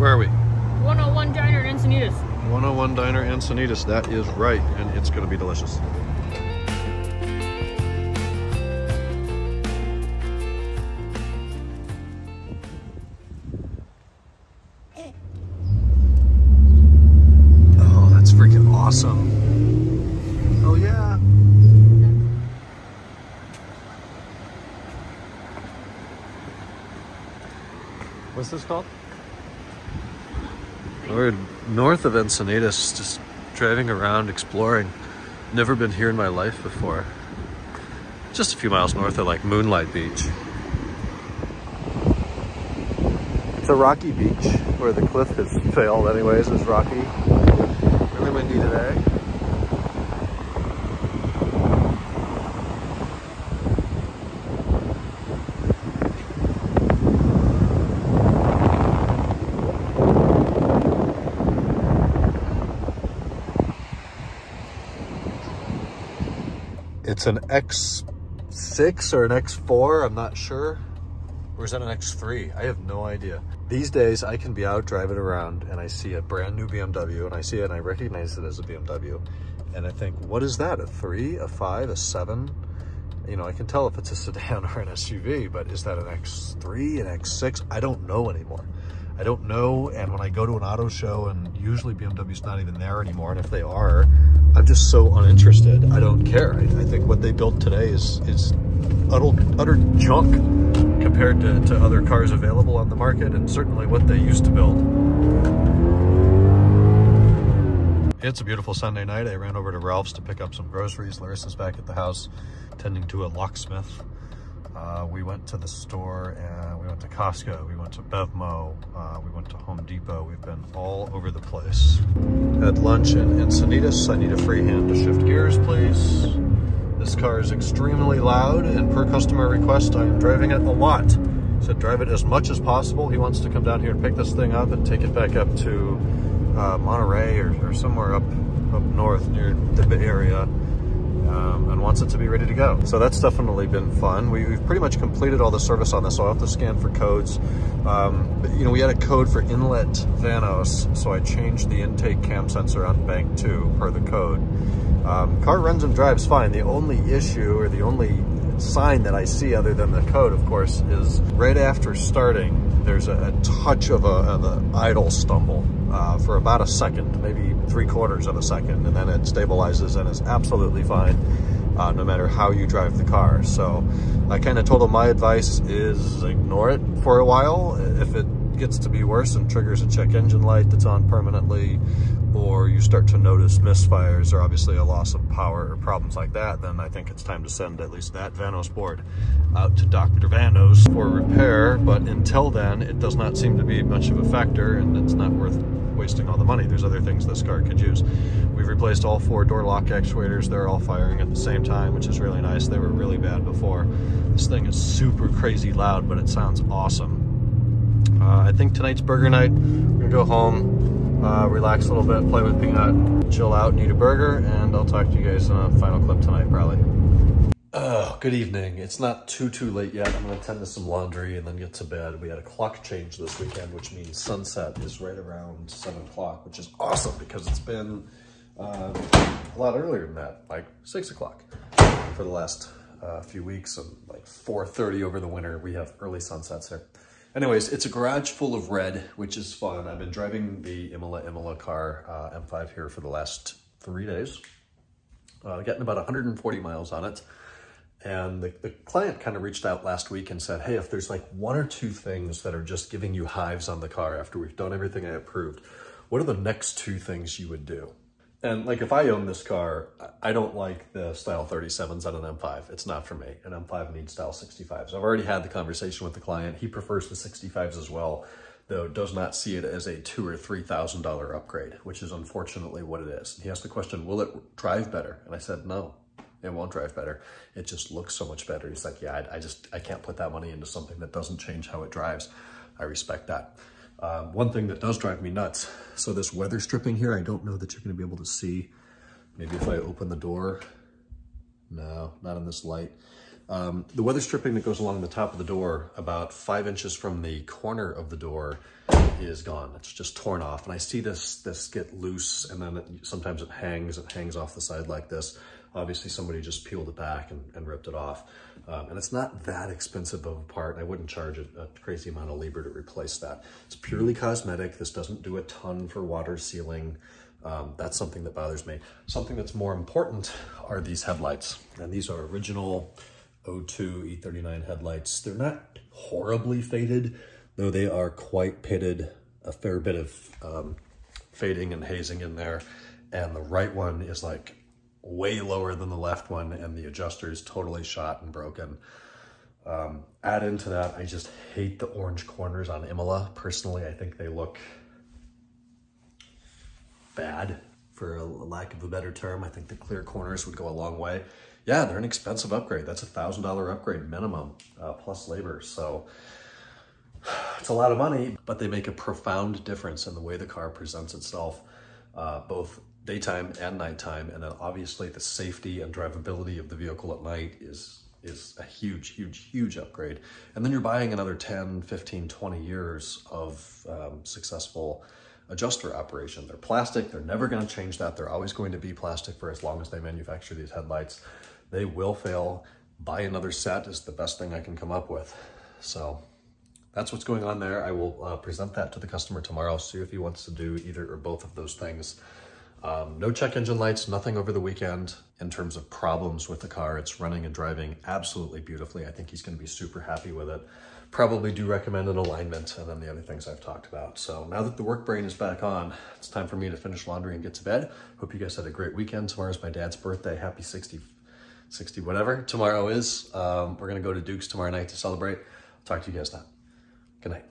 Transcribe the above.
Where are we? 101 Diner in Encinitas. 101 Diner Encinitas, that is right, and it's gonna be delicious. Oh, that's freaking awesome. Oh yeah. What's this called? We're north of Encinitas, just driving around, exploring. Never been here in my life before. Just a few miles north of like Moonlight Beach. It's a rocky beach where the cliff has failed anyways, it's rocky. Really windy today. It's an X6 or an X4, I'm not sure. Or is that an X3? I have no idea. These days I can be out driving around and I see a brand new BMW and I see it and I recognize it as a BMW. And I think, what is that? A 3, a 5, a 7? You know, I can tell if it's a sedan or an SUV, but is that an X3, an X6? I don't know anymore. I don't know, and when I go to an auto show, and usually BMW's not even there anymore, and if they are, I'm just so uninterested. I don't care. I think what they built today is utter junk compared to other cars available on the market, and certainly what they used to build. It's a beautiful Sunday night. I ran over to Ralph's to pick up some groceries. Larissa's back at the house tending to a locksmith. We went to the store, and we went to Costco, we went to Bevmo, we went to Home Depot. We've been all over the place. Had lunch in Encinitas. I need a free hand to shift gears, please. This car is extremely loud, and per customer request, I am driving it a lot. He said drive it as much as possible. He wants to come down here and pick this thing up and take it back up to Monterey or somewhere up north near the Bay Area. And wants it to be ready to go. So that's definitely been fun. We've pretty much completed all the service on this, so I'll have to scan for codes. But, you know, we had a code for inlet Vanos, so I changed the intake cam sensor on bank 2 per the code. Car runs and drives fine. The only issue, or the only sign that I see other than the code, of course, is right after starting, there's a touch of a idle stumble for about a second, maybe 3/4 of a second, and then it stabilizes and is absolutely fine no matter how you drive the car. So I kind of told him my advice is ignore it for a while. If it gets to be worse and triggers a check engine light that's on permanently, or you start to notice misfires or obviously a loss of power or problems like that, then I think it's time to send at least that Vanos board out to Dr. Vanos for repair. But until then, it does not seem to be much of a factor, and it's not worth wasting all the money. There's other things this car could use. We've replaced all 4 door lock actuators. They're all firing at the same time, which is really nice. They were really bad before. This thing is super crazy loud, but it sounds awesome. I think tonight's burger night. We're gonna go home, relax a little bit, play with Peanut, chill out, and eat a burger, and I'll talk to you guys in a final clip tonight, probably. Oh, good evening. It's not too late yet. I'm gonna tend to some laundry and then get to bed. We had a clock change this weekend, which means sunset is right around 7 o'clock, which is awesome because it's been a lot earlier than that, like 6 o'clock for the last few weeks, and like 4:30 over the winter. We have early sunsets here. Anyways, it's a garage full of red, which is fun. I've been driving the Imola car, M5 here for the last 3 days. Getting about 140 miles on it. And the client kind of reached out last week and said, hey, if there's like 1 or 2 things that are just giving you hives on the car after we've done everything I approved, what are the next 2 things you would do? And like, if I own this car, I don't like the style 37s on an M5. It's not for me. An M5 needs style 65s. I've already had the conversation with the client. He prefers the 65s as well, though does not see it as a $2,000 or $3,000 upgrade, which is unfortunately what it is. He asked the question, will it drive better? And I said, no. It won't drive better. It just looks so much better. He's like, yeah, I can't put that money into something that doesn't change how it drives. I respect that. One thing that does drive me nuts, so this weather stripping here, I don't know that you're gonna be able to see. Maybe if I open the door. No, not in this light. The weather stripping that goes along the top of the door, about 5 inches from the corner of the door, is gone. It's just torn off. And I see this get loose, and then sometimes it hangs off the side like this. Obviously somebody just peeled it back and ripped it off. And it's not that expensive of a part. I wouldn't charge a crazy amount of labor to replace that. It's purely cosmetic. This doesn't do a ton for water sealing. That's something that bothers me. Something that's more important are these headlights. And these are original O2 E39 headlights. They're not horribly faded, though they are quite pitted, a fair bit of fading and hazing in there. And the right one is like way lower than the left one, and the adjuster is totally shot and broken. Add into that, I just hate the orange corners on Imola. Personally, I think they look bad, for a lack of a better term. I think the clear corners would go a long way. Yeah, they're an expensive upgrade. That's $1,000 upgrade minimum, plus labor. So it's a lot of money, but they make a profound difference in the way the car presents itself, both daytime and nighttime. And then obviously the safety and drivability of the vehicle at night is a huge upgrade. And then you're buying another 10, 15, 20 years of successful adjuster operation. They're plastic. They're never going to change that. They're always going to be plastic for as long as they manufacture these headlights. They will fail. Buy another set is the best thing I can come up with. So that's what's going on there. I will present that to the customer tomorrow, see if he wants to do either or both of those things. No check engine lights, nothing over the weekend in terms of problems with the car. It's running and driving absolutely beautifully. I think he's going to be super happy with it. Probably do recommend an alignment, and then the other things I've talked about. So now that the work brain is back on, it's time for me to finish laundry and get to bed. Hope you guys had a great weekend. Tomorrow's my dad's birthday. Happy 60 whatever tomorrow is. We're going to go to Duke's tomorrow night to celebrate. I'll talk to you guys then. Good night.